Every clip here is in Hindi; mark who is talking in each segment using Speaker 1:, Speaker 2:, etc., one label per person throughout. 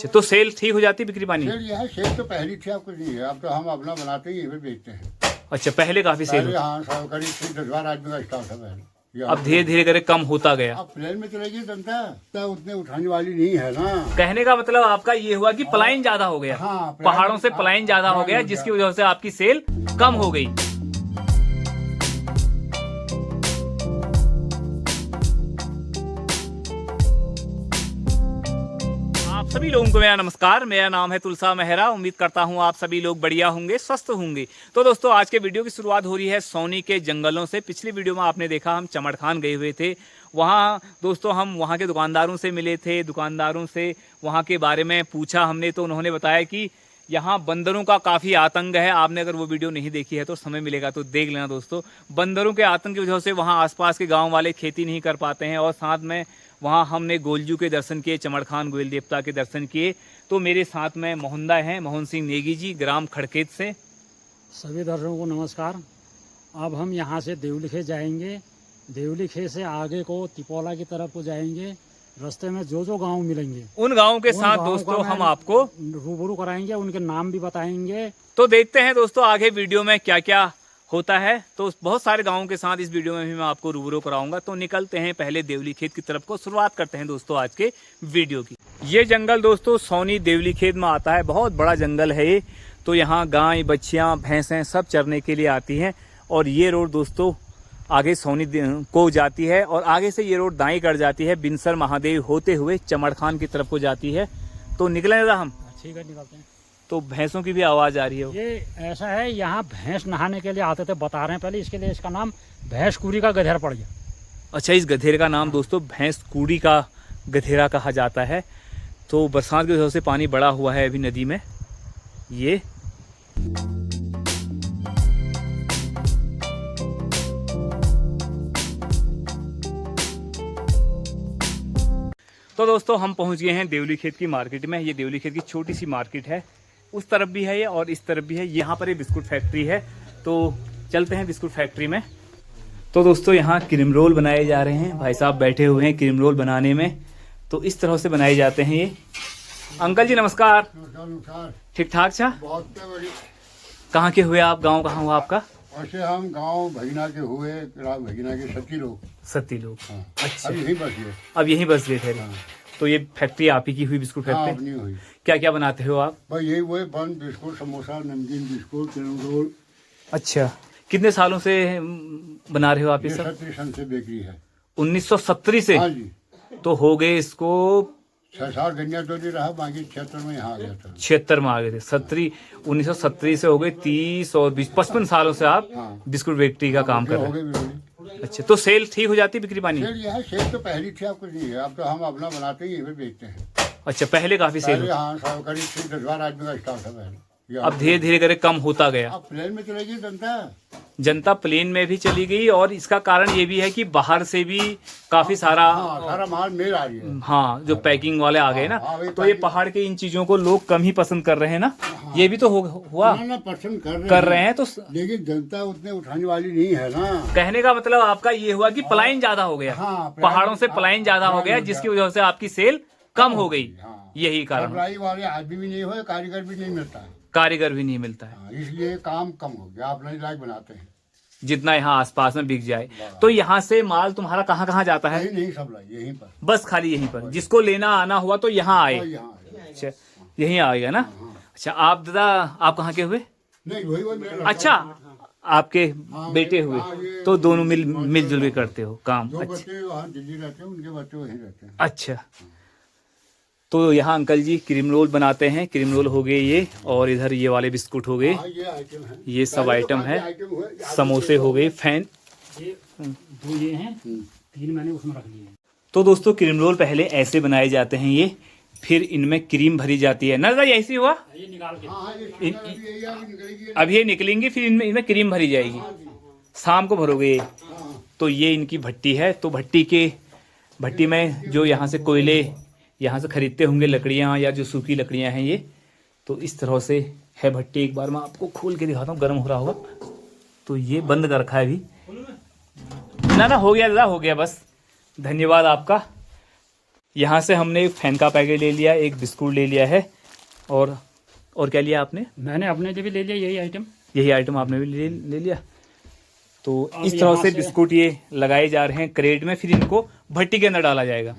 Speaker 1: अच्छा, तो सेल ठीक हो जाती बिक्री पानी?
Speaker 2: सेल ये है, सेल तो पहली थी, अब कुछ नहीं है। अब तो हम अपना बनाते ही फिर बेचते हैं।
Speaker 1: अच्छा, पहले काफी सेल
Speaker 2: पहले
Speaker 1: होती?
Speaker 2: हाँ, करीब 10-12 आदमी का स्टाफ था पहले।
Speaker 1: अब धीरे धीरे करके कम होता गया।
Speaker 2: अब प्लेन में चलेगी जनता तो उतने उठाने वाली नहीं है ना।
Speaker 1: कहने का मतलब आपका ये हुआ कि पलायन ज्यादा हो गया।
Speaker 2: हाँ,
Speaker 1: पहाड़ों से पलायन ज्यादा हो गया, जिसकी वजह से आपकी सेल कम हो गई। आप सभी लोगों को मेरा नमस्कार। मेरा नाम है तुलसा मेहरा। उम्मीद करता हूं आप सभी लोग बढ़िया होंगे, स्वस्थ होंगे। तो दोस्तों, आज के वीडियो की शुरुआत हो रही है सोनी के जंगलों से। पिछली वीडियो में आपने देखा हम चमड़खान गए हुए थे। वहां दोस्तों हम वहां के दुकानदारों से मिले थे। दुकानदारों से वहां के बारे में पूछा हमने, तो उन्होंने बताया कि यहाँ बंदरों का काफ़ी आतंक है। आपने अगर वो वीडियो नहीं देखी है तो समय मिलेगा तो देख लेना दोस्तों। बंदरों के आतंक की वजह से वहाँ आसपास के गांव वाले खेती नहीं कर पाते हैं। और साथ में वहाँ हमने गोलजू के दर्शन किए, चमड़खान गोयल देवता के दर्शन किए। तो मेरे साथ में मोहनदा हैं, मोहन सिंह नेगी जी, ग्राम खड़खेत से।
Speaker 3: सभी दर्शकों को नमस्कार। अब हम यहाँ से देवलीखेत जाएंगे। देवलीखेत से आगे को तिपोला की तरफ को जाएंगे। रास्ते में जो जो गांव मिलेंगे
Speaker 1: उन गाँवों के साथ
Speaker 3: गाँव
Speaker 1: दोस्तों
Speaker 3: का
Speaker 1: हम
Speaker 3: मैं
Speaker 1: आपको
Speaker 3: रूबरू कराएंगे, उनके नाम भी बताएंगे।
Speaker 1: तो देखते हैं दोस्तों आगे वीडियो में क्या क्या होता है। तो बहुत सारे गांवों के साथ इस वीडियो में भी मैं आपको रूबरू कराऊंगा। तो निकलते हैं पहले देवलीखेत की तरफ को। शुरुआत करते हैं दोस्तों आज के वीडियो की। ये जंगल दोस्तों सोनी देवलीखेत में आता है। बहुत बड़ा जंगल है ये। तो यहाँ गाय, बच्चियाँ, भैंसें सब चरने के लिए आती हैं। और ये रोड दोस्तों आगे सोनी को जाती है और आगे से ये रोड दाएं कर जाती है, बिनसर महादेव होते हुए चमड़खान की तरफ को जाती है। तो निकले ना हम?
Speaker 3: ठीक है, निकलते हैं।
Speaker 1: तो भैंसों की भी आवाज़ आ रही है।
Speaker 3: ये ऐसा है, यहाँ भैंस नहाने के लिए आते थे, बता रहे हैं पहले। इसके लिए इसका नाम भैंस कुरी का गधेर पड़ गया।
Speaker 1: अच्छा, इस गधेरे का नाम दोस्तों भैंस कूड़ी का गधेरा कहा जाता है। तो बरसात की वजह से पानी बढ़ा हुआ है अभी नदी में। ये तो दोस्तों हम पहुंच गए हैं देवलीखेत की मार्केट में। ये देवलीखेत की छोटी सी मार्केट है। उस तरफ भी है ये और इस तरफ भी है। यहाँ पर ये बिस्कुट फैक्ट्री है। तो चलते हैं बिस्कुट फैक्ट्री में। तो दोस्तों यहाँ क्रीम रोल बनाए जा रहे हैं। भाई साहब बैठे हुए हैं क्रीम रोल बनाने में। तो इस तरह से बनाए जाते हैं ये। अंकल जी नमस्कार। ठीक ठाक छा?
Speaker 2: बहुत बड़ी।
Speaker 1: कहाँ के हुए आप? गाँव कहाँ हुआ आपका?
Speaker 2: वैसे हम गांव भगीना के हुए, भगीना के 70 लोग।
Speaker 1: 70 लोग।
Speaker 2: हाँ।
Speaker 1: अच्छा,
Speaker 2: अब यहीं बस गए।
Speaker 1: अब यहीं बस गए थे।
Speaker 2: हाँ।
Speaker 1: तो ये फैक्ट्री आप ही की हुई बिस्कुट
Speaker 2: हाँ,
Speaker 1: फैक्ट्री?
Speaker 2: अपनी हुई।
Speaker 1: क्या क्या बनाते हो आप?
Speaker 2: भाई यही वो बन, बिस्कुट, समोसा, नमकीन, बिस्कुट, क्रीम रोल।
Speaker 1: अच्छा, कितने सालों से बना रहे हो आप ये
Speaker 2: ये
Speaker 1: सब?
Speaker 2: 70 सन से बेकरी है।
Speaker 1: 1970 से?
Speaker 2: हाँ जी।
Speaker 1: तो हो गए इसको
Speaker 2: 6 गन्या तो नहीं रहा, बाकी 76 में यहाँ आ गया था।
Speaker 1: 76 में आ गए थे। 1970 से हो गए 30 और 20, 55 सालों से आप
Speaker 2: हाँ।
Speaker 1: बिस्कुट फैक्ट्री का काम कर
Speaker 2: हो
Speaker 1: रहे
Speaker 2: गई
Speaker 1: हैं।
Speaker 2: बिल्कुल।
Speaker 1: अच्छा, तो सेल ठीक हो जाती बिक्री पानी?
Speaker 2: सेल ये है, सेल तो पहली थी, अब कुछ नहीं है। अब तो हम अपना बनाते ही फिर बेचते हैं।
Speaker 1: अच्छा, पहले काफी सेल
Speaker 2: पहले
Speaker 1: होती?
Speaker 2: हाँ, करीब 10-12 आदमी का स्टाफ था पहले।
Speaker 1: अब धीरे धीरे करके कम होता गया।
Speaker 2: अब प्लेन में चलेगी जनता।
Speaker 1: जनता प्लेन में भी चली गई। और इसका कारण ये भी है कि बाहर से भी काफी सारा
Speaker 2: हाँ, सारा माल मेल आ रही है।
Speaker 1: हाँ, जो पैकिंग वाले आ गए ना।
Speaker 2: हाँ, वही
Speaker 1: तो ये पहाड़ के इन चीजों को लोग कम ही पसंद कर रहे हैं ना। ये भी तो हुआ
Speaker 2: ना पसंद
Speaker 1: कर रहे हैं। तो
Speaker 2: लेकिन जनता उतने उठाने वाली नहीं है ना।
Speaker 1: कहने का मतलब आपका ये हुआ कि पलायन ज्यादा हो गया।
Speaker 2: हाँ,
Speaker 1: पहाड़ों से पलायन ज्यादा हो गया, जिसकी वजह से आपकी सेल कम हो गई।
Speaker 2: हाँ।
Speaker 1: यही कारण।
Speaker 2: सप्लाई वाले आदमी भी नहीं हुए, कारीगर भी नहीं मिलता है।
Speaker 1: कारीगर भी नहीं मिलता है।
Speaker 2: हाँ, इसलिए काम कम हो गया। अपना लायक बनाते हैं
Speaker 1: जितना यहाँ आसपास में बिक जाए। तो यहाँ से माल तुम्हारा कहाँ कहाँ जाता है?
Speaker 2: यही नहीं सप्लाई, यहीं पर।
Speaker 1: बस खाली यहीं पर। जिसको लेना आना हुआ तो यहाँ आए।
Speaker 2: और यहाँ आए।
Speaker 1: अच्छा, यहीं आएगा ना। अच्छा, आप दादा आप कहाँ के हुए?
Speaker 2: नहीं, वही मेरा।
Speaker 1: अच्छा, आपके बेटे हुए। तो दोनों मिलजुल के करते हो काम।
Speaker 2: दो
Speaker 1: अच्छा
Speaker 2: बच्चे वहाँ दिल्ली रहते हैं, उनके बच्चे वहीं रहते हैं।
Speaker 1: अच्छा। तो यहाँ अंकल जी क्रीम रोल बनाते हैं। क्रीम रोल हो गए ये, और इधर ये वाले बिस्कुट हो गए।
Speaker 2: हाँ, ये आइटम है।
Speaker 1: ये सब आइटम है।
Speaker 2: आइटम हुए।
Speaker 1: समोसे हो गए, फैन।
Speaker 3: ये 2 ये हैं, 3 मैंने उसमें रख लिए हैं।
Speaker 1: तो दोस्तों क्रीम रोल पहले ऐसे बनाए जाते हैं ये, फिर इनमें क्रीम भरी जाती है ना। दादा ऐसी हुआ?
Speaker 3: ये निकाल के
Speaker 2: हाँ, ये अभी निकलेगी।
Speaker 1: अब ये निकलेंगी, फिर इनमें क्रीम भरी जाएगी। शाम को भरोगे ये।
Speaker 2: हाँ।
Speaker 1: तो ये इनकी भट्टी है। तो भट्टी में जो यहाँ से कोयले यहाँ से खरीदते होंगे लकड़ियाँ, या जो सूखी लकड़ियाँ हैं ये। तो इस तरह से है भट्टी। एक बार मैं आपको खोल के दिखाता हूँ, गर्म हो रहा होगा। तो ये बंद कर रखा है अभी। ना हो गया दादा, हो गया बस। धन्यवाद आपका। यहाँ से हमने एक फैन का पैकेट ले लिया, एक बिस्कुट ले लिया है, और क्या लिया आपने?
Speaker 3: मैंने अपने लिए भी ले लिया यही आइटम।
Speaker 1: यही आइटम आपने भी ले लिया। तो
Speaker 3: अब
Speaker 1: इस तरह
Speaker 3: यहाँ
Speaker 1: से
Speaker 3: से
Speaker 1: बिस्कुट ये लगाए जा रहे हैं क्रेट में, फिर इनको भट्टी के अंदर डाला जाएगा।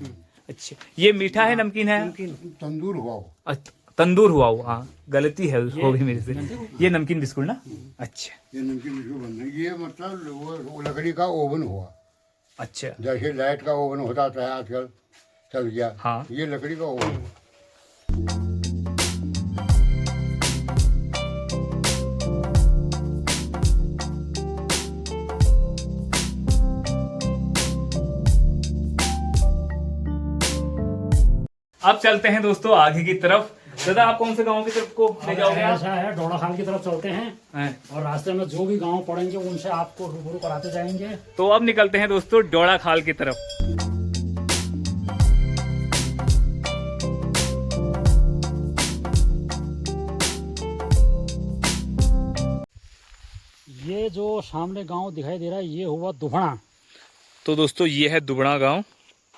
Speaker 1: अच्छा, ये मीठा है नमकीन है?
Speaker 2: तंदूर हुआ हो।
Speaker 1: तंदूर हुआ हो, हाँ गलती है हो गई मेरे से। ये नमकीन बिस्कुट ना? अच्छा,
Speaker 2: ये नमकीन बिस्कुट बन रहा है। ये मतलब वो लकड़ी का ओवन हुआ।
Speaker 1: अच्छा,
Speaker 2: जैसे लाइट का ओवन होता था आजकल चल गया।
Speaker 1: हाँ।
Speaker 2: ये लकड़ी का ओवन हुआ।
Speaker 1: अब चलते हैं दोस्तों आगे की तरफ। दादा आप कौन से गांव की तरफ को ले जाओगे? आप
Speaker 3: ऐसा है, डोड़ा खाल की तरफ चलते हैं
Speaker 1: हैं।
Speaker 3: और रास्ते में जो भी गांव पड़ेंगे उनसे आपको रूबरू कराते जाएंगे।
Speaker 1: तो अब निकलते हैं दोस्तों डोड़ा खाल की तरफ।
Speaker 3: ये जो सामने गांव दिखाई दे रहा है ये हुआ दुभना,
Speaker 1: तो दोस्तों ये है दुबड़ा गांव,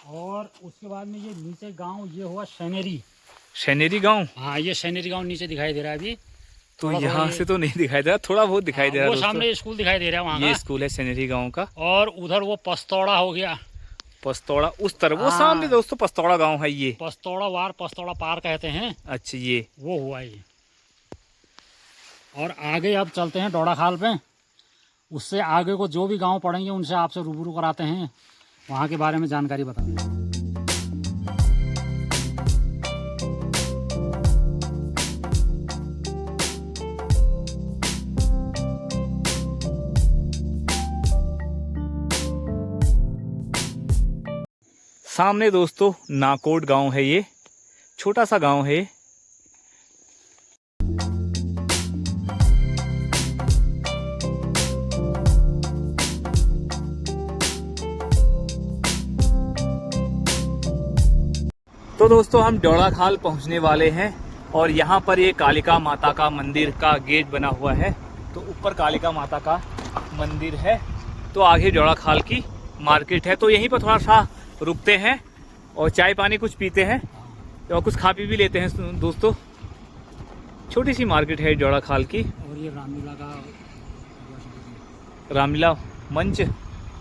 Speaker 3: और उसके बाद में ये नीचे गांव ये हुआ शनेरी।
Speaker 1: शनेरी गांव।
Speaker 3: हाँ, ये शनेरी गांव नीचे दिखाई दे रहा है अभी।
Speaker 1: तो
Speaker 3: थोड़ा
Speaker 1: यहाँ
Speaker 3: थोड़ा
Speaker 1: से तो नहीं दिखाई दे रहा, थोड़ा बहुत दिखाई दे रहा
Speaker 3: वो
Speaker 1: है
Speaker 3: सामने स्कूल दिखाई दे रहा है वहाँ
Speaker 1: ये
Speaker 3: का।
Speaker 1: स्कूल है शनेरी गांव का।
Speaker 3: और उधर वो पस्तौड़ा हो गया,
Speaker 1: पस्तौड़ा उस तरफ, वो
Speaker 3: हाँ।
Speaker 1: सामने दोस्तों पस्तौड़ा गांव है ये।
Speaker 3: पस्तौड़ा वार, पस्तौड़ा पार कहते हैं,
Speaker 1: अच्छा, ये
Speaker 3: वो हुआ ये। और आगे अब चलते हैं डोड़ा खाल पे। उससे आगे को जो भी गांव पड़ेंगे उनसे आपसे रूबरू कराते हैं, वहाँ के बारे में जानकारी बताएंगे।
Speaker 1: सामने दोस्तों नाकोट गांव है, ये छोटा सा गांव है। तो दोस्तों हम डोड़ा खाल पहुंचने वाले हैं और यहाँ पर ये कालिका माता का मंदिर का गेट बना हुआ है। तो ऊपर कालिका माता का मंदिर है, तो आगे डोड़ा खाल की मार्केट है। तो यहीं पर थोड़ा सा रुकते हैं और चाय पानी कुछ पीते हैं और कुछ खा पी भी लेते हैं दोस्तों। छोटी सी मार्केट है डोड़ा खाल की।
Speaker 3: और ये रामलीला का
Speaker 1: रामलीला मंच,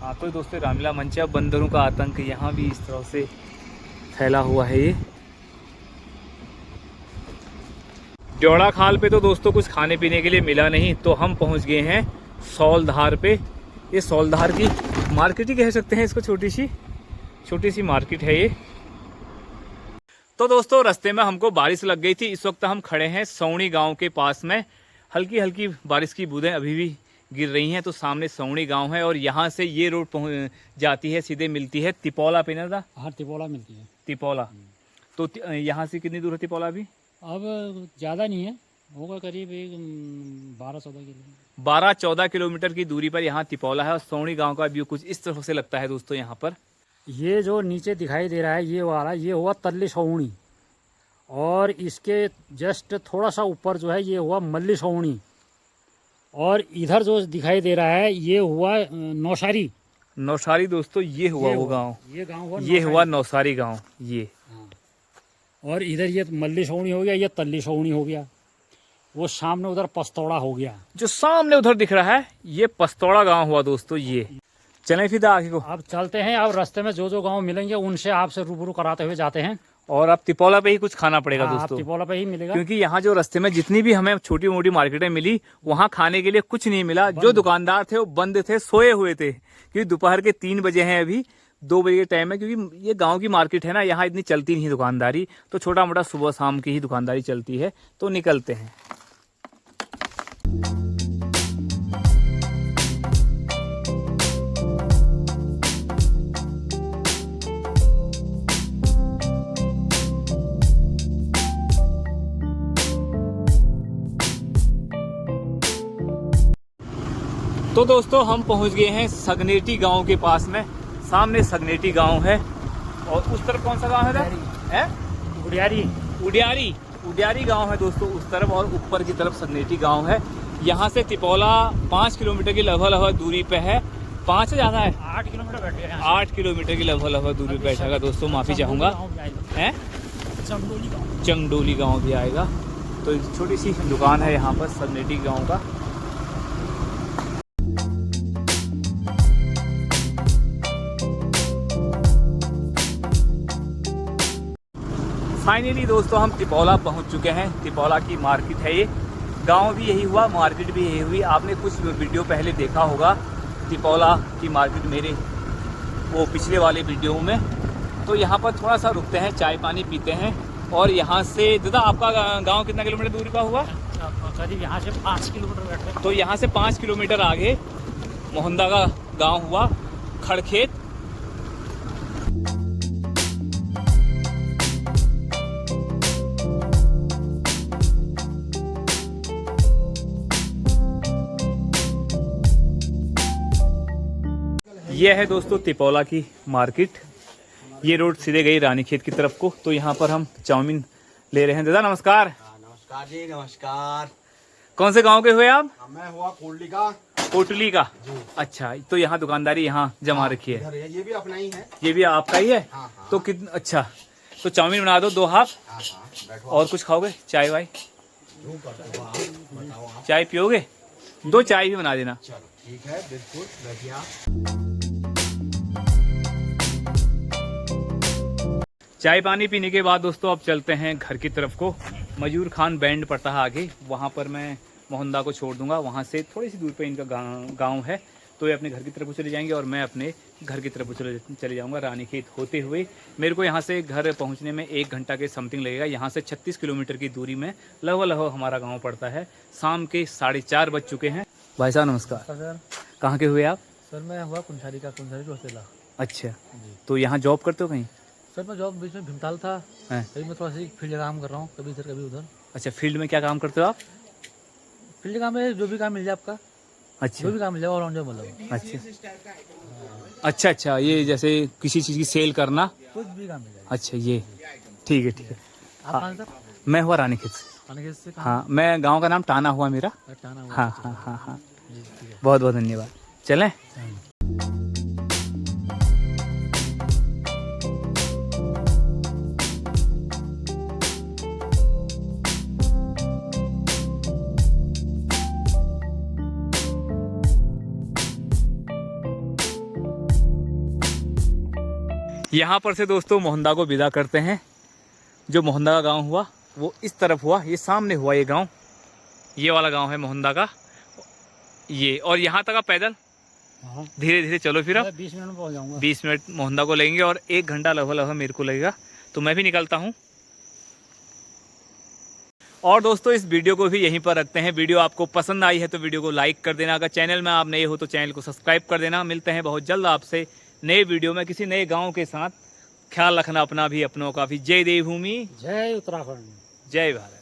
Speaker 1: हाँ तो दोस्तों रामलीला मंच है। बंदरों का आतंक यहाँ भी इस तरह से फैला हुआ है। ये डोड़ा खाल पे तो दोस्तों कुछ खाने पीने के लिए मिला नहीं, तो हम पहुँच गए हैं सौलधार पे। ये सौलधार की मार्केट ही कह सकते हैं इसको, छोटी सी मार्केट है ये। तो दोस्तों रास्ते में हमको बारिश लग गई थी। इस वक्त हम खड़े हैं सौणी गांव के पास में। हल्की हल्की बारिश की बूंदें अभी भी गिर रही हैं। तो सामने सौणी गांव है और यहाँ से ये रोड पहुँच जाती है, सीधे मिलती है तिपोला पे ना।
Speaker 3: हर तिपोला मिलती है।
Speaker 1: तिपोला, तो यहाँ से कितनी दूर है तिपोला अभी?
Speaker 3: अब ज़्यादा नहीं है, होगा करीब एक 12-14 किलोमीटर।
Speaker 1: 12-14 किलोमीटर की दूरी पर यहाँ तिपोला है। और सौणी गांव का व्यू कुछ इस तरह से लगता है दोस्तों। यहाँ पर
Speaker 3: ये जो नीचे दिखाई दे रहा है ये वाला, ये हुआ तल्ली सौणी, और इसके जस्ट थोड़ा सा ऊपर जो है ये हुआ मल्ली सौणी, और इधर जो दिखाई दे रहा है ये हुआ नौसारी।
Speaker 1: नौसारी दोस्तों ये हुआ वो गांव,
Speaker 3: ये गांव हुआ
Speaker 1: ये हुआ नौसारी गांव ये।
Speaker 3: हाँ। और इधर ये मल्ली सौणी हो गया, ये तल्ली सौणी हो गया, वो सामने उधर पस्तौड़ा हो गया।
Speaker 1: जो सामने उधर दिख रहा है ये पस्तौड़ा गांव हुआ दोस्तों ये। चलें फिर आगे को।
Speaker 3: अब चलते हैं। अब रास्ते में जो गांव मिलेंगे उनसे आपसे रूबरू कराते हुए जाते हैं।
Speaker 1: और अब तिपोला पे ही कुछ खाना पड़ेगा
Speaker 3: हाँ,
Speaker 1: दोस्तों,
Speaker 3: तिपोला पे ही मिलेगा।
Speaker 1: क्योंकि यहाँ जो रास्ते में जितनी भी हमें छोटी मोटी मार्केटें मिली वहाँ खाने के लिए कुछ नहीं मिला। जो दुकानदार थे वो बंद थे, सोए हुए थे, क्योंकि दोपहर के 3 बजे हैं, अभी 2 बजे के टाइम है। क्योंकि ये गांव की मार्केट है ना, यहाँ इतनी चलती नहीं दुकानदारी, तो छोटा मोटा सुबह शाम की ही दुकानदारी चलती है। तो निकलते हैं। तो दोस्तों हम पहुंच गए हैं सगनेटी गांव के पास में। सामने सगनेटी गांव है और उस तरफ कौन सा गांव है?
Speaker 3: उडियारी।
Speaker 1: उडियारी, उडियारी गांव है दोस्तों उस तरफ, और ऊपर की तरफ सगनेटी गांव है। यहाँ से तिपोला 5 किलोमीटर की लगभग दूरी पे है। 5 से ज़्यादा है?
Speaker 3: 8 किलोमीटर बैठे हैं
Speaker 1: 8 किलोमीटर की लगभग दूरी पे बैठा है दोस्तों, माफ़ी चाहूँगा। हैं चंगडोली गांव भी आएगा। तो एक छोटी सी दुकान है यहाँ पर सन्नेटी गांव का। फाइनली दोस्तों हम तिपौला पहुँच चुके हैं। तिपौला की मार्केट है ये, गांव भी यही हुआ, मार्केट भी यही हुई। आपने कुछ वीडियो पहले देखा होगा तिपौला की मार्केट मेरे वो पिछले वाले वीडियो में। तो यहाँ पर थोड़ा सा रुकते हैं, चाय पानी पीते हैं। और यहाँ से दादा आपका गांव कितना किलोमीटर दूरी का हुआ?
Speaker 3: करीब यहाँ से 5 किलोमीटर बैठे।
Speaker 1: तो यहाँ से 5 किलोमीटर आगे मोहंदा का गांव हुआ खड़खेत। यह है दोस्तों तिपौला की मार्केट। ये रोड सीधे गई रानीखेत की तरफ को। तो यहाँ पर हम चाउमीन ले रहे हैं। दादा नमस्कार।
Speaker 4: नमस्कार जी, नमस्कार।
Speaker 1: कौन से गांव के हुए आप?
Speaker 4: मैं हुआ कोटली का।
Speaker 1: कोटली का? अच्छा, तो यहाँ दुकानदारी यहाँ जमा रखी है?
Speaker 4: इधर ये भी अपना ही है।
Speaker 1: ये भी आपका ही है?
Speaker 4: हाँ, हाँ।
Speaker 1: तो कितना अच्छा, तो चाउमीन बना दो 2 हाफ।
Speaker 4: हाँ, बैठो।
Speaker 1: और कुछ खाओगे? चाय वाय?
Speaker 4: बताओ आप।
Speaker 1: चाय पियोगे? 2 चाय भी बना देना।
Speaker 4: चलो ठीक है, बिल्कुल बैठिए आप।
Speaker 1: चाय पानी पीने के बाद दोस्तों अब चलते हैं घर की तरफ को। मयूर खान बैंड पड़ता है आगे, वहाँ पर मैं मोहंदा को छोड़ दूंगा। वहाँ से थोड़ी सी दूर पे इनका गांव है। तो ये अपने घर की तरफ को चले जाएंगे और मैं अपने घर की तरफ को चले जाऊँगा रानीखेत होते हुए। मेरे को यहाँ से घर पहुँचने में 1 घंटा के समथिंग लगेगा। यहाँ से 36 किलोमीटर की दूरी में लगभग हमारा गाँव पड़ता है। शाम के 4:30 बज चुके हैं। भाई साहब नमस्कार।
Speaker 3: सर
Speaker 1: कहाँ के हुए आप?
Speaker 3: सर मैं हुआ कुंसारी का, कुंसारी रोसेला।
Speaker 1: अच्छा, तो यहाँ जॉब करते हो कहीं?
Speaker 3: सर मैं जॉब बीच में भीमताल था, कभी मैं थोड़ा सा फील्ड काम कर रहा हूँ, कभी इधर कभी उधर।
Speaker 1: अच्छा, फील्ड में क्या काम करते हो आप?
Speaker 3: फील्ड काम में जो भी काम मिल जाए आपका,
Speaker 1: अच्छा,
Speaker 3: जो भी काम मिल जाए ऑलराउंडर मतलब।
Speaker 1: अच्छा, अच्छा, ये जैसे किसी चीज़ की सेल करना,
Speaker 3: कुछ भी काम मिल जाए।
Speaker 1: अच्छा ये ठीक है, ठीक है।
Speaker 3: आप कहाँ से?
Speaker 1: मैं हुआ रानीखेत से।
Speaker 3: रानीखेत से?
Speaker 1: हाँ, मैं गांव का नाम टाना हुआ मेरा।
Speaker 3: टाना हुआ।
Speaker 1: हाँ हाँ हाँ हाँ,
Speaker 3: जी ठीक है।
Speaker 1: बहुत बहुत धन्यवाद। चलें? यहाँ पर से दोस्तों मोहंदा को विदा करते हैं। जो मोहंदा का गांव हुआ वो इस तरफ हुआ, ये सामने हुआ ये गांव, ये वाला गांव है मोहंदा का ये। और यहाँ तक आप पैदल धीरे धीरे चलो, फिर आप
Speaker 3: 20 मिनट में पहुँच जाऊँगा।
Speaker 1: 20 मिनट मोहंदा को लगेंगे और 1 घंटा लगभग मेरे को लगेगा। तो मैं भी निकलता हूँ। और दोस्तों इस वीडियो को भी यहीं पर रखते हैं। वीडियो आपको पसंद आई है तो वीडियो को लाइक कर देना। अगर चैनल में आप नए हो तो चैनल को सब्सक्राइब कर देना। मिलते हैं बहुत जल्द आपसे नए वीडियो में किसी नए गांव के साथ। ख्याल रखना अपना भी, अपनों का भी। जय देवभूमि,
Speaker 3: जय उत्तराखंड,
Speaker 1: जय भारत।